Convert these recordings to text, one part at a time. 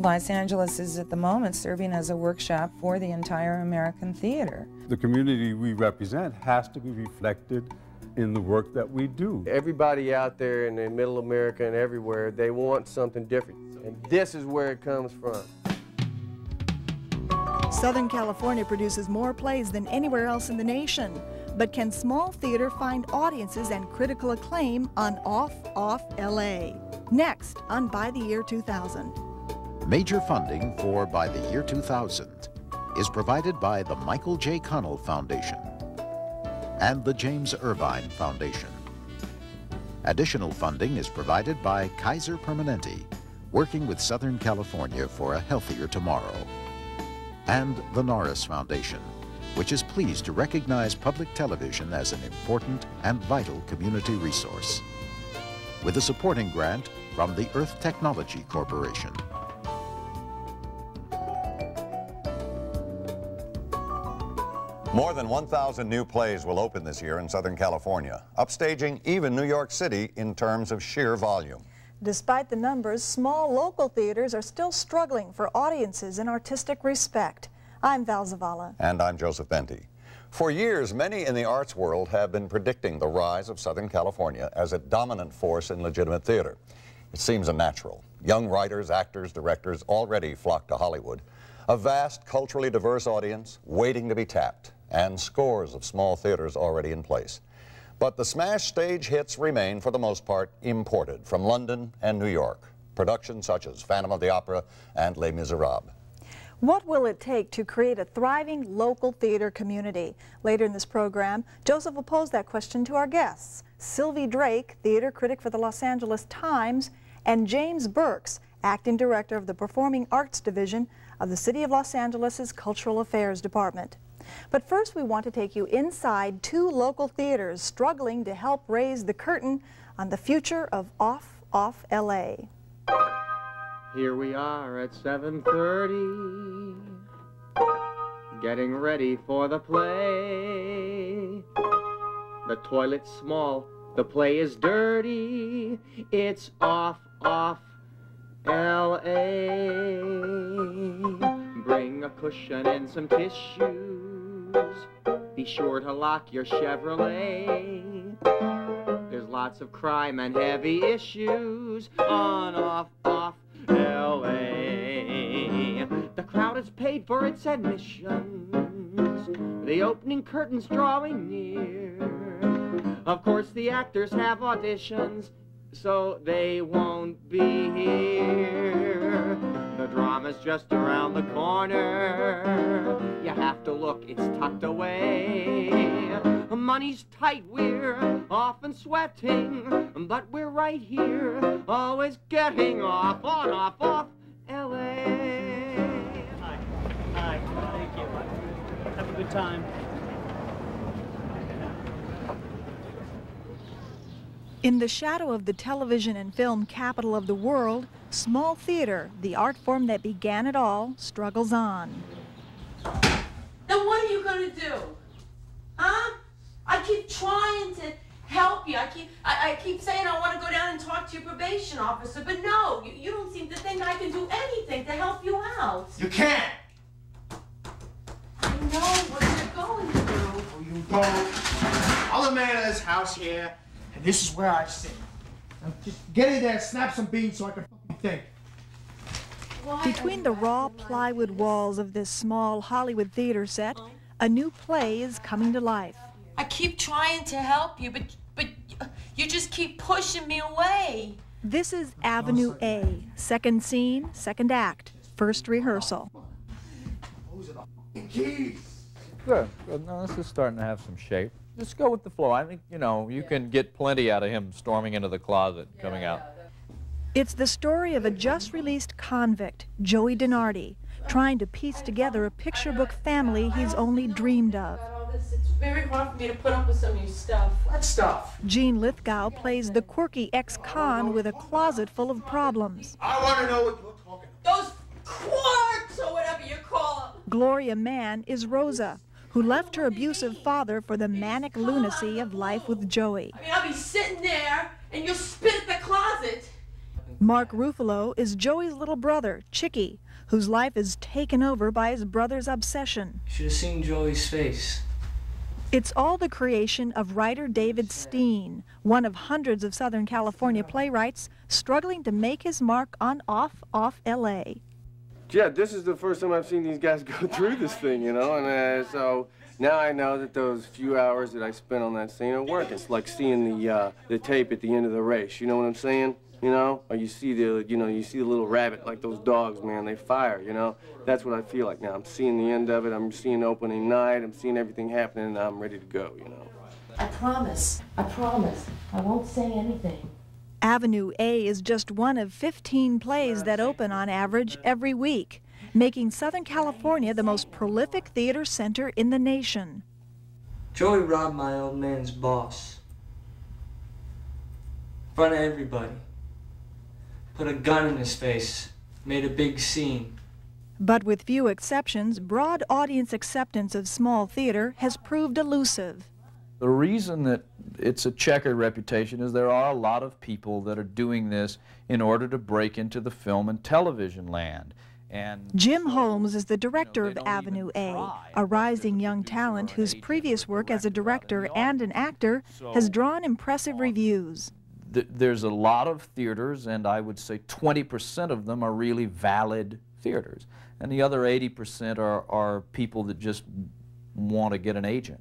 Los Angeles is at the moment serving as a workshop for the entire American theater. The community we represent has to be reflected in the work that we do. Everybody out there in the middle America and everywhere, they want something different. And this is where it comes from. Southern California produces more plays than anywhere else in the nation. But can small theater find audiences and critical acclaim on Off LA? Next on By the Year 2000. Major funding for By the Year 2000 is provided by the Michael J. Connell Foundation and the James Irvine Foundation. Additional funding is provided by Kaiser Permanente, working with Southern California for a healthier tomorrow, and the Norris Foundation, which is pleased to recognize public television as an important and vital community resource, with a supporting grant from the Earth Technology Corporation. More than 1,000 new plays will open this year in Southern California, upstaging even New York City in terms of sheer volume. Despite the numbers, small local theaters are still struggling for audiences and artistic respect. I'm Val Zavala. And I'm Joseph Benty. For years, many in the arts world have been predicting the rise of Southern California as a dominant force in legitimate theater. It seems unnatural. Young writers, actors, directors already flock to Hollywood. A vast, culturally diverse audience waiting to be tapped, and scores of small theaters already in place. But the smash stage hits remain, for the most part, imported from London and New York. Productions such as Phantom of the Opera and Les Miserables. What will it take to create a thriving local theater community? Later in this program, Joseph will pose that question to our guests, Sylvie Drake, theater critic for the Los Angeles Times, and James Burks, acting director of the Performing Arts Division of the City of Los Angeles' Cultural Affairs Department. But first, we want to take you inside two local theaters struggling to help raise the curtain on the future of Off LA. Here we are at 7:30, getting ready for the play. The toilet's small, the play is dirty, it's Off LA. Bring a cushion and some tissues. Be sure to lock your Chevrolet. There's lots of crime and heavy issues on Off LA. The crowd has paid for its admissions. The opening curtain's drawing near. Of course, the actors have auditions, so they won't be here. The drama's just around the corner. You have to look, it's tucked away. Money's tight, we're often sweating, but we're right here, always getting off LA. Hi, thank you. Have a good time. In the shadow of the television and film capital of the world, small theater, the art form that began it all, struggles on. Then what are you going to do? Huh? I keep trying to help you. I keep saying I want to go down and talk to your probation officer, but no, you don't seem to think I can do anything to help you out. You can't! I know what you're going through. Oh, you don't. I'm the man of this house here, and this is where I sit. Now just get in there, snap some beans so I can fucking think. Between the raw plywood walls of this small Hollywood theater set, a new play is coming to life. I keep trying to help you, but you just keep pushing me away. This is Avenue A, second scene, second act, first rehearsal. Those are the keys. Good. Now this is starting to have some shape. Just go with the flow. I think, you know, you can get plenty out of him storming into the closet, coming out. It's the story of a just-released convict, Joey DiNardi, trying to piece together a picture book family he's only dreamed of. It's very hard for me to put up with some of your stuff. What stuff? Gene Lithgow plays the quirky ex-con with a closet full of problems. I want to know what you're talking about. Those quarks, or whatever you call them. Gloria Mann is Rosa, who left her abusive father for the manic lunacy of life with Joey. I mean, I'll be sitting there, and you'll spit at the closet. Mark Ruffalo is Joey's little brother, Chicky, whose life is taken over by his brother's obsession. You should have seen Joey's face. It's all the creation of writer David Steen, one of hundreds of Southern California playwrights struggling to make his mark on off L.A. Yeah, this is the first time I've seen these guys go through this thing, you know, and so now I know that those few hours that I spent on that scene are working. It's like seeing the tape at the end of the race, you know what I'm saying? You know, or you see the little rabbit, like those dogs, man, they fire, you know? That's what I feel like now. I'm seeing the end of it, I'm seeing opening night, I'm seeing everything happening, and I'm ready to go, you know? I promise, I won't say anything. Avenue A is just one of 15 plays that open on average every week, making Southern California the most prolific theater center in the nation. Joey robbed my old man's boss. In front of everybody. Put a gun in his face. Made a big scene. But with few exceptions, broad audience acceptance of small theater has proved elusive. The reason that it's a checkered reputation is there are a lot of people that are doing this in order to break into the film and television land. And Jim Holmes is the director of Avenue A, a rising young talent whose previous work as a director and an actor has drawn impressive reviews. There's a lot of theaters, and I would say 20% of them are really valid theaters. And the other 80% are people that just want to get an agent.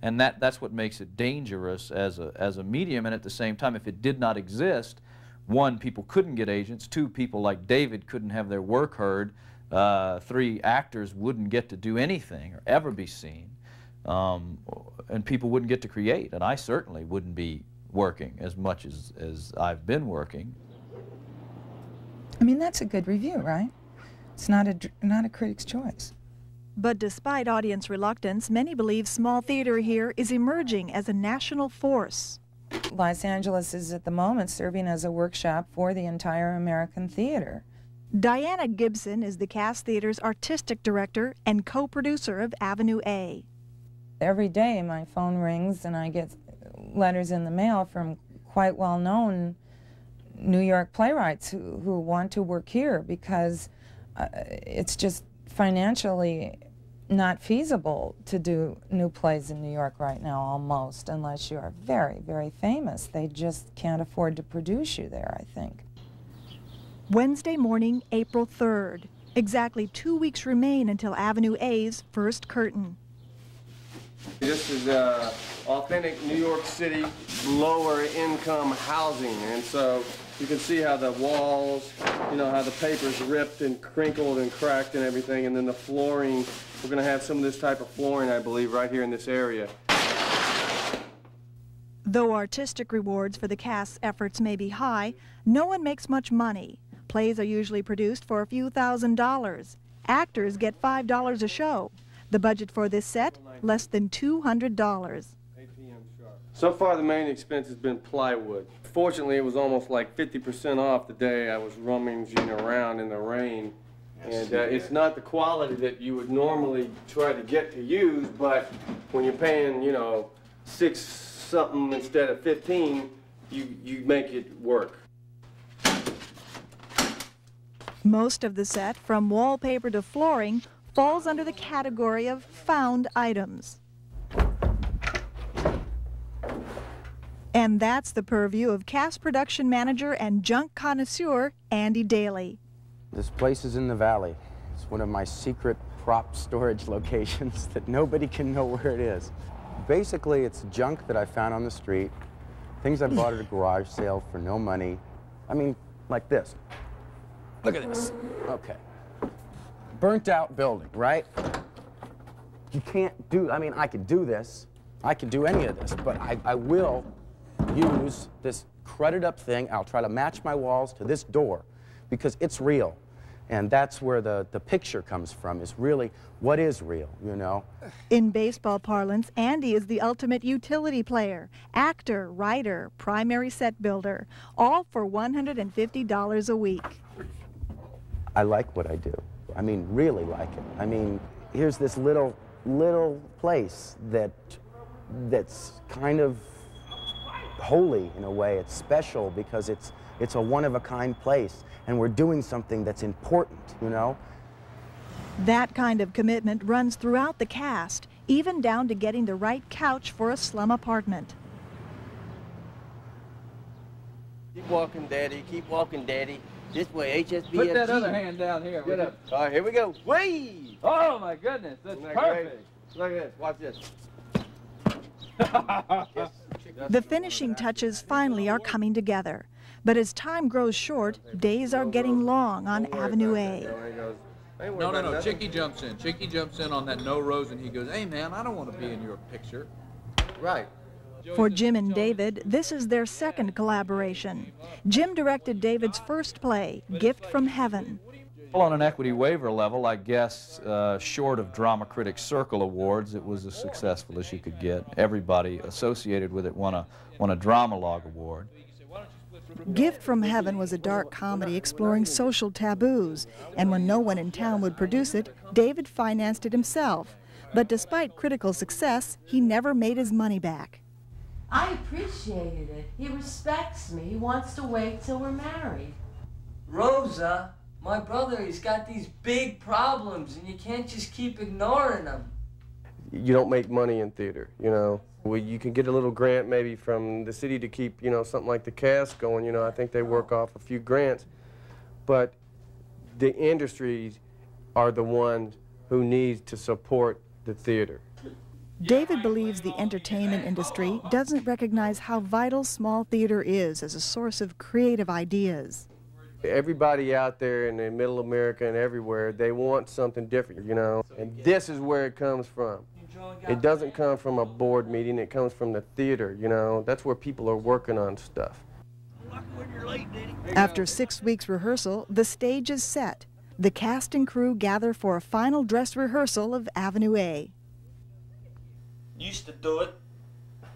And that's what makes it dangerous as a medium, and at the same time, if it did not exist, one, people couldn't get agents, two, people like David couldn't have their work heard, three, actors wouldn't get to do anything or ever be seen, and people wouldn't get to create, and I certainly wouldn't be working as much as I've been working. I mean, that's a good review, right? It's not a critic's choice. But despite audience reluctance, many believe small theater here is emerging as a national force. Los Angeles is at the moment serving as a workshop for the entire American theater. Diana Gibson is the Cass Theater's artistic director and co-producer of Avenue A. Every day my phone rings and I get letters in the mail from quite well-known New York playwrights who want to work here because it's just financially not feasible to do new plays in New York right now, almost, unless you are very, very famous. They just can't afford to produce you there, I think. Wednesday morning, April 3rd. Exactly 2 weeks remain until Avenue A's first curtain. This is authentic New York City lower income housing, and so you can see how the walls, you know, how the paper's ripped and crinkled and cracked and everything, and then the flooring, we're going to have some of this type of flooring, I believe, right here in this area. Though artistic rewards for the cast's efforts may be high, no one makes much money. Plays are usually produced for a few $1,000s. Actors get $5 a show. The budget for this set, less than $200. So far, the main expense has been plywood. Fortunately, it was almost like 50% off the day I was rummaging around in the rain. And it's not the quality that you would normally try to get to use, but when you're paying, you know, $6 something instead of 15, you make it work. Most of the set, from wallpaper to flooring, falls under the category of found items. And that's the purview of cast production manager and junk connoisseur Andy Daly. This place is in the valley. It's one of my secret prop storage locations that nobody can know where it is. Basically, it's junk that I found on the street, things I bought at a garage sale for no money. I mean, like this. Look at this. Okay. Burnt out building, right? You can't do, I mean, I could do this. I could do any of this, but I will use this crudded up thing. I'll try to match my walls to this door because it's real. And that's where the picture comes from, is really what is real, you know? In baseball parlance, Andy is the ultimate utility player, actor, writer, primary set builder, all for $150 a week. I like what I do. I mean, really like it. I mean, here's this little place that's kind of holy in a way. It's special because it's It's a one-of-a-kind place, and we're doing something that's important, you know? That kind of commitment runs throughout the cast, even down to getting the right couch for a slum apartment. Keep walking, Daddy. Keep walking, Daddy. This way, HSBFG. Put that other hand down here. Get up. All right, here we go. Whee! Oh, my goodness. That's perfect. Look at this. Watch this. The finishing touches finally are coming together. But as time grows short, days are getting long on Avenue A. No. Chicky jumps in. Chicky jumps in on that no rose, and he goes, hey, man, I don't want to be in your picture. Right. For Jim and David, this is their second collaboration. Jim directed David's first play, Gift from Heaven. Well, on an equity waiver level, I guess, short of Drama Critics Circle Awards, it was as successful as you could get. Everybody associated with it won a Drama Log Award. Gift from Heaven was a dark comedy exploring social taboos, and when no one in town would produce it, David financed it himself. But despite critical success, he never made his money back. I appreciated it. He respects me. He wants to wait till we're married. Rosa, my brother, he's got these big problems, and you can't just keep ignoring them. You don't make money in theater, you know. Well, you can get a little grant maybe from the city to keep, you know, something like the cast going. You know, I think they work off a few grants. But the industries are the ones who need to support the theater. David believes the entertainment industry doesn't recognize how vital small theater is as a source of creative ideas. Everybody out there in the middle America and everywhere, they want something different, you know, and this is where it comes from. It doesn't come from a board meeting, it comes from the theater, you know. That's where people are working on stuff. After 6 weeks rehearsal, the stage is set. The cast and crew gather for a final dress rehearsal of Avenue A. Used to do it.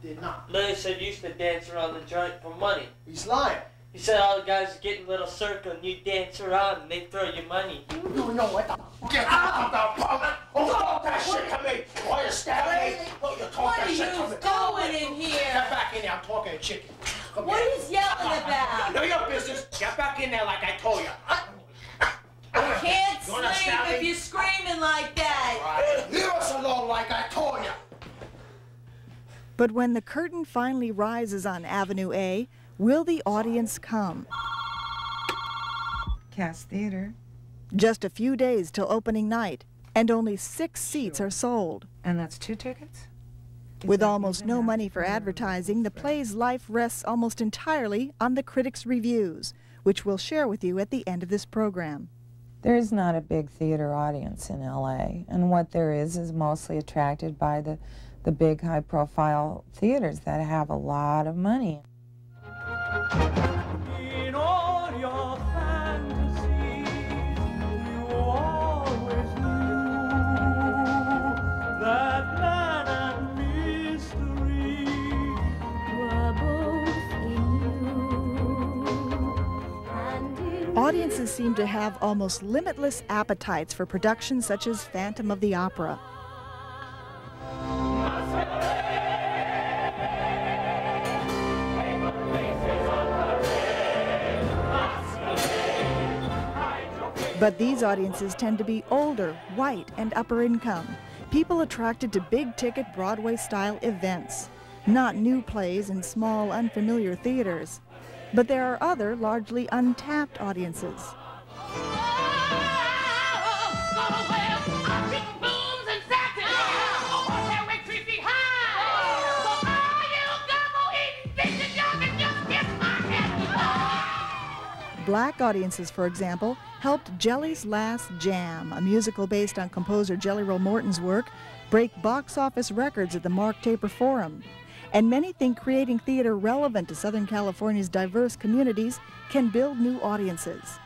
Did not. Larry said you used to dance around the joint for money. He's lying. He said all the guys get in a little circle and you dance around and they throw you money. You know what the Get out of the punk! Oh, talk that shit to me! Why you stabbing me? Oh, you talk that shit to me! What are you doing in here? Get back in there, I'm talking to chicken. What are you yelling about? Know your business. Get back in there like I told you. I can't sleep if you're screaming like that. Leave us alone like I told you. But when the curtain finally rises on Avenue A, will the audience come? Cast Theater. Just a few days till opening night, and only 6 seats are sold. And that's 2 tickets? With almost no money for advertising, the play's life rests almost entirely on the critics' reviews, which we'll share with you at the end of this program. There is not a big theater audience in LA, and what there is mostly attracted by the big high-profile theaters that have a lot of money. In all your fantasies, you always knew that man and mystery were both in you. Audiences seem to have almost limitless appetites for productions such as Phantom of the Opera. But these audiences tend to be older, white, and upper income, people attracted to big-ticket Broadway-style events, not new plays in small, unfamiliar theaters. But there are other, largely untapped audiences. Black audiences, for example, helped Jelly's Last Jam, a musical based on composer Jelly Roll Morton's work, break box office records at the Mark Taper Forum. And many think creating theater relevant to Southern California's diverse communities can build new audiences.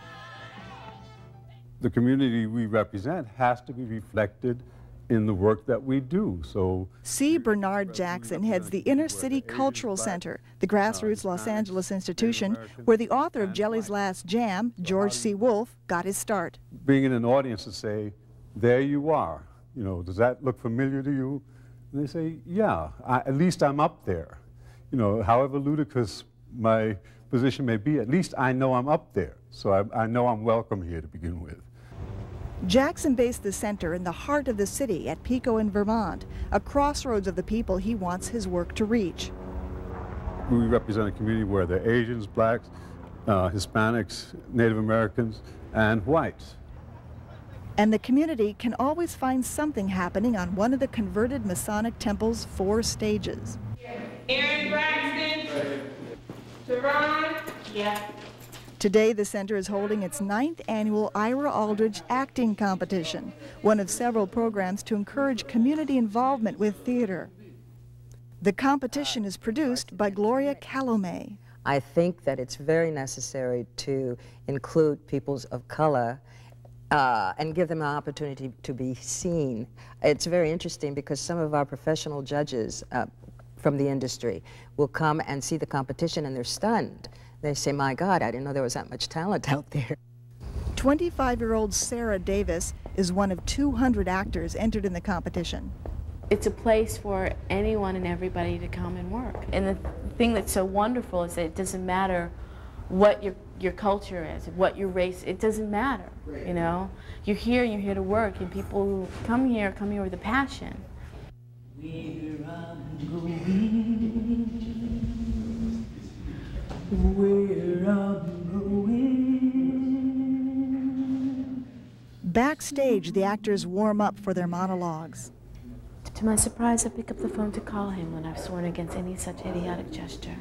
The community we represent has to be reflected in the work that we do. So C. Bernard Jackson heads the Inner City Cultural Center, the grassroots Los Angeles institution where the author of Jelly's Last Jam, George C. Wolfe, got his start. Being in an audience to say, there you are, you know, does that look familiar to you? And they say, yeah, at least I'm up there. You know, however ludicrous my position may be, at least I know I'm up there. So I know I'm welcome here to begin with. Jackson based the center in the heart of the city at Pico in Vermont, a crossroads of the people he wants his work to reach. We represent a community where there are Asians, blacks, Hispanics, Native Americans, and whites. And the community can always find something happening on one of the converted Masonic temple's 4 stages. Aaron Braxton. Teron. Yeah. Today, the center is holding its 9th annual Ira Aldridge Acting Competition, one of several programs to encourage community involvement with theater. The competition is produced by Gloria Calome. I think that it's very necessary to include peoples of color and give them an opportunity to be seen. It's very interesting because some of our professional judges from the industry will come and see the competition and they're stunned. They say, my God, I didn't know there was that much talent out there. 25-year-old Sarah Davis is one of 200 actors entered in the competition. It's a place for anyone and everybody to come and work. And the thing that's so wonderful is that it doesn't matter what your culture is, what your race, it doesn't matter, you know? You're here to work, and people who come here with a passion. Where I'm going. Backstage, the actors warm up for their monologues. To my surprise, I pick up the phone to call him when I've sworn against any such idiotic gesture.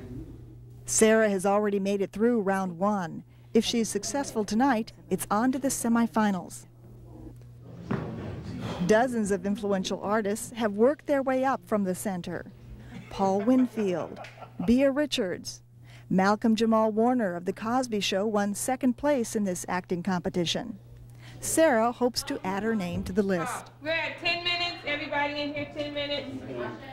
Sarah has already made it through round 1. If she's successful tonight, it's on to the semifinals. Dozens of influential artists have worked their way up from the center. Paul Winfield, Bea Richards, Malcolm Jamal Warner of The Cosby Show won 2nd place in this acting competition. Sarah hopes to add her name to the list. We're at 10 minutes. Everybody in here 10 minutes.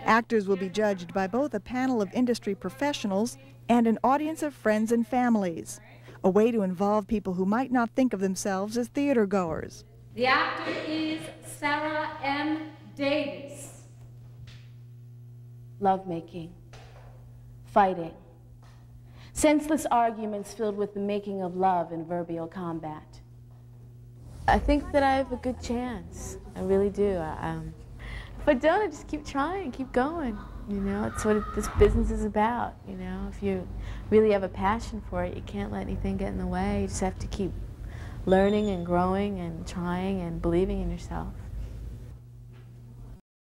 Actors will be judged by both a panel of industry professionals and an audience of friends and families, a way to involve people who might not think of themselves as theater goers. The actor is Sarah M. Davis. Lovemaking, fighting, senseless arguments filled with the making of love and verbal combat. I think that I have a good chance. I really do. If I don't, I just keep trying, keep going. You know, it's what this business is about. You know, if you really have a passion for it, you can't let anything get in the way. You just have to keep learning and growing and trying and believing in yourself.